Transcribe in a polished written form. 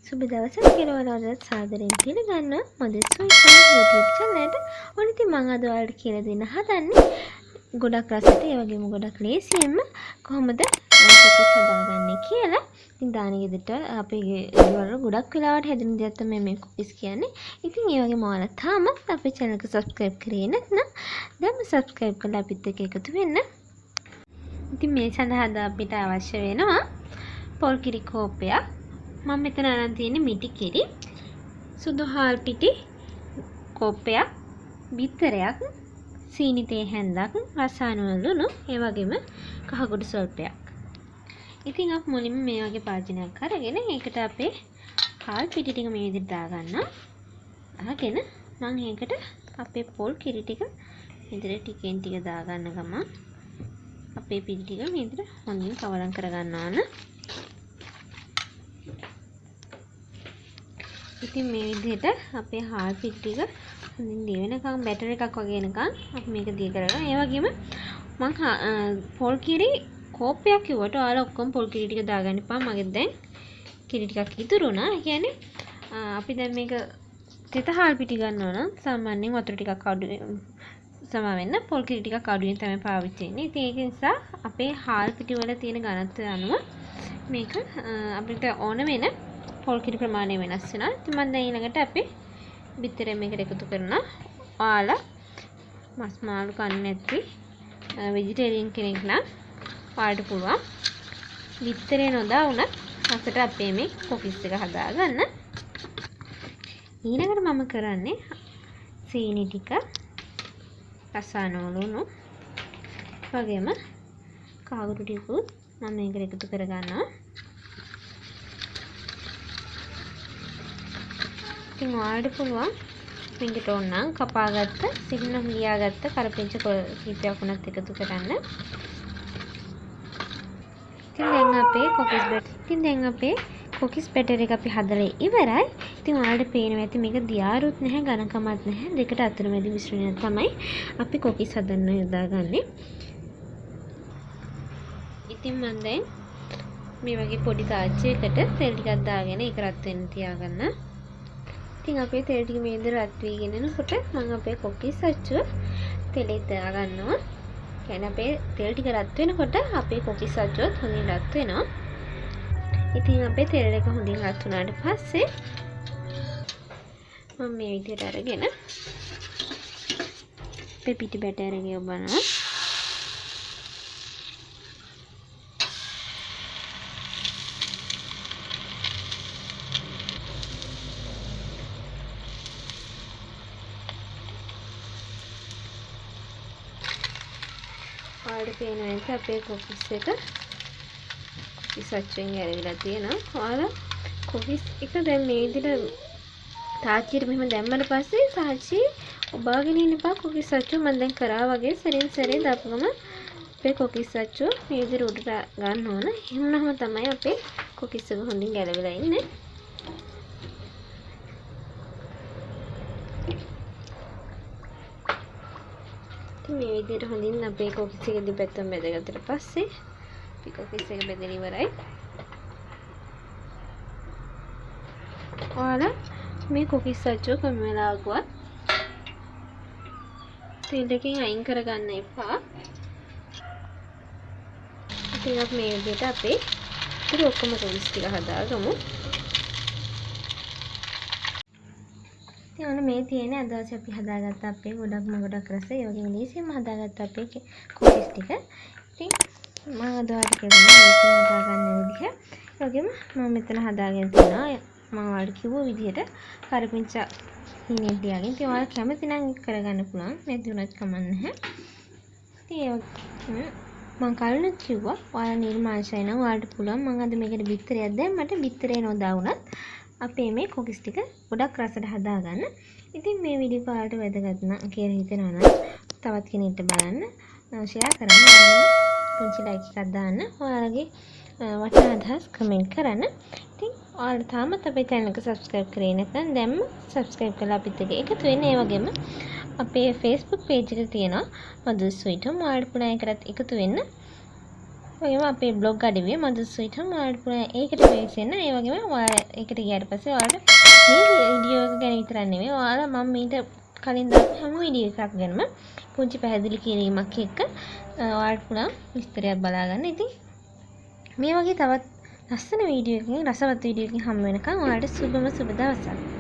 සුබ දවසක් කියලා ඔයාලට සාදරයෙන් පිළිගන්නවා මදෙස් සොයිටම් YouTube channel එකට. ඕන ඉතින් මම අද ඔයාලට කියලා දෙන්න හදන්නේ ගොඩක් රසට ඒ වගේම ගොඩක් ලේසියෙන්ම කොහොමද කොකිස් හදාගන්නේ කියලා. ඉතින් දාන ගෙදරට අපේ ගෙවල් ගොඩක් වෙලාවට හැදෙන දෙයක් තමයි මේ කොකිස් කියන්නේ. ඉතින් ඒ වගේම ඔයාලා තාම අපේ channel එක subscribe කරේ නැත්නම් දැන්ම subscribe කරලා අපිත් එක්ක එකතු වෙන්න. ඉතින් මේ සඳහා අපිට අවශ්‍ය වෙනවා පොල් කිරි කෝප්පයක්. මම මෙතන අරන් තියෙන්නේ මිටි කිරි, සුදු හාල් පිටි කෝප්පයක්, බිත්තරයක්, සීනි තේ හැන්දක්, රසායන ලුණු, ඒ වගේම කහකුඩු ස්වල්පයක්. ඉතින් අපි මුලින්ම මේ වගේ පාත්‍රයක් අරගෙන ඒකට අපේ හාල් පිටි ටික මේ විදිහට දාගන්නවා. අරගෙන මම ඒකට අපේ පොල් කිරි ටික විදිහට ටිකෙන් ටික දාගන්න ගමන් අපේ පිටි ටික මේ විදිහට හොඳින් කවලම් කරගන්න ඕන. ඉතින් මේ විදිහට අපේ හාල් පිටි ටික හොඳින් දිය වෙනකම් බැටර් එකක් වගේ එනකම් අපි මේක දිය කරගන්න. ඒ වගේම මම පොල් කිරි කෝප්පයක් කිව්වට ඔයාලා ඔක්කොම පොල් කිරි ටික දාගන්න එපා. මගේ දැන් කිරි ටිකක් ඉතුරු වුණා. ඒ කියන්නේ අපි දැන් මේක තෙත හාල් පිටි ගන්නවා නම් සාමාන්‍යයෙන් වතුර ටිකක් අඩු සමා වෙන්න පොල් කිරි ටිකක් අඩුවෙන් තමයි පාවිච්චි වෙන්නේ. ඉතින් ඒක නිසා අපේ හාල් පිටි වල තියෙන ඝනත්වය අනුව මේක අපිට ඕන වෙන පොල් කිරි ප්‍රමාණය වෙනස් වෙනවා. ඉතින් මම දැන් ඊළඟට අපි බිත්තරේ මේකට එකතු කරනවා. ඔයාලා මස් මාළු කන්නේ නැති වෙජිටේරියන් කෙනෙක් නම් ඔයාලට පුළුවන් බිත්තරේ නොදා වුණත් අපිට අපේ මේ කොකිස් එක හදාගන්න. ඊළඟට මම කරන්නේ සීනි ටික, රසායන ලුණු, වගේම කහකුඩු ටිකුත් මම මේකට එකතු කරගන්නවා. ඉතින් ඔයාලට පුළුවන් මේකට ඕන නම් කපාගත්ත, සිහින ලියාගත්ත කරපිංච කීපයක් උනත් එකතු කරන්න. ඉතින් දැන් අපේ කොකිස් බැටර් එක අපි හදලා ඉවරයි. ඉතින් ඔයාලට පේනවා ඇති මේක දියාරුත් නැහැ, ඝනකමත් නැහැ. දෙකට අතරමැදි මිශ්‍රණය තමයි අපි කොකිස් හදන්න යොදාගන්නේ. ඉතින් මම දැන් මේ වගේ පොඩි තාච්චයකට තෙල් ටිකක් දාගෙන ඒක රත් වෙන්න තියාගන්න. ඉතින් අපේ තෙල් ටික මේ විදිහට රත් වීගෙන එනකොට මම අපේ කොකිස් අච්චුව තෙලේ දාගන්නවා. කියන්නේ අපේ තෙල් ටික රත් වෙනකොට අපේ කොකිස් අච්චුවත් හොඳින් රත් වෙනවා. ඉතින් අපේ තෙල් එක හොඳින් රත් වුණාට පස්සේ මම මේ විදිහට අරගෙන අපේ පිටි බැටර් එක යොබනවා. ඔයාලට පේනවා ඇති අපේ කොකිස් එක කොකිස් අච්චුවෙන් ඇරවිලා තියෙනවා. ඔයාලා කොකිස් එක දැන් මේ විදිහට තාච්චියට මෙහෙම දැම්මම පස්සේ තාච්චි ඔබාගෙන ඉන්න එපා. කොකිස් අච්චුව මම දැන් කරා වගේ සැරින් සැරේ දාපුවම අපේ කොකිස් අච්චුව මේ විදිහට උඩට ගන්න ඕන. එහෙමනම තමයි අපේ කොකිස් එක හොඳින් ගැලවිලා ඉන්නේ. මේ විදිහට හොඳින් අපේ කොකිස් එක දෙපැත්තම බෙදගත්තට පස්සේ අපි කොකිස් එක බෙදලා ඉවරයි. ඔයාලා මේ කොකිස් අච්චුව කොම වෙලාවකවත් තෙල් එකෙන් අයින් කරගන්න එපා. ඉතින් අපි මේ විදිහට අපේ ඉතින් ඔක්කොම කොකිස් ටික හදාගමු. ඉතින් මේ තියෙන අදවසේ අපි හදාගත්ත අපේ ගොඩක් රස ඒ වගේම ලේසියෙන්ම හදාගත්ත අපේ කොකිස් ටික. ඉතින් මම අද ඔයාලට කියනවා ලේසියෙන් හදාගන්න විදිහ. ඒ වගේම මම මෙතන හදාගෙන තියෙනවා මම ඔයාලට කිව්ව විදිහට කරපිංච හීනෙන් තියාගෙන. ඉතින් ඔයාලා කැමති නම් කරගන්න පුළුවන්. නැති වුණත් කමක් නැහැ. ඉතින් මම කලින් කිව්වා ඔයාලා නිර්මාංශය නම් ඔයාලට පුළුවන්. මම අද මේකට බිත්තරයක් දැම්මට බිත්තරේ නොදා වුණත් අපේ මේ කොකිස් ටික ගොඩක් රසට හදාගන්න. ඉතින් මේ වීඩියෝ ඔයාලට වැදගත් නම් කියලා හිතෙනවා නම් තවත් කෙනෙක්ට බලන්න ෂෙයා කරන්න. පුංචි ලයික් එකක් දාන්න. ඔයාලගේ වටිනා අදහස් කමෙන්ට් කරන්න. ඉතින් ඔයාලා තාමත් අපේ channel එක subscribe කරේ නැත්නම් දැන්ම subscribe කරලා අපිත් එක්ක එකතු වෙන්න. ඒ වගේම අපේ Facebook page එක තියෙනවා මදුස් සොයිටම්. ඔයාලට පුළුවන් ඒකටත් එකතු වෙන්න. වගේම අපේ බ්ලොග් අඩවිය මදු ස්වීට් හෝම් ඔයාලට පුළුවන් ඒකට වෙන්න. ඒ වගේම ඔයාලා ඒකට ගියාට පස්සේ ඔයාලට මේ වීඩියෝ එක ගැන විතරක් නෙමෙයි ඔයාලා මම මීට කලින් දාපු හැම වීඩියෝ එකක් ගැනම පුංචි පැහැදිලි කිරීමක් එක්ක ඔයාලට පුළුවන් විස්තරයක් බලා ගන්න. ඉතින් මේ වගේ තවත් ලස්සන වීඩියෝ එකකින් රසවත් වීඩියෝ එකකින් හම්බ වෙනකන් ඔයාලට සුබම සුබ දවසක්.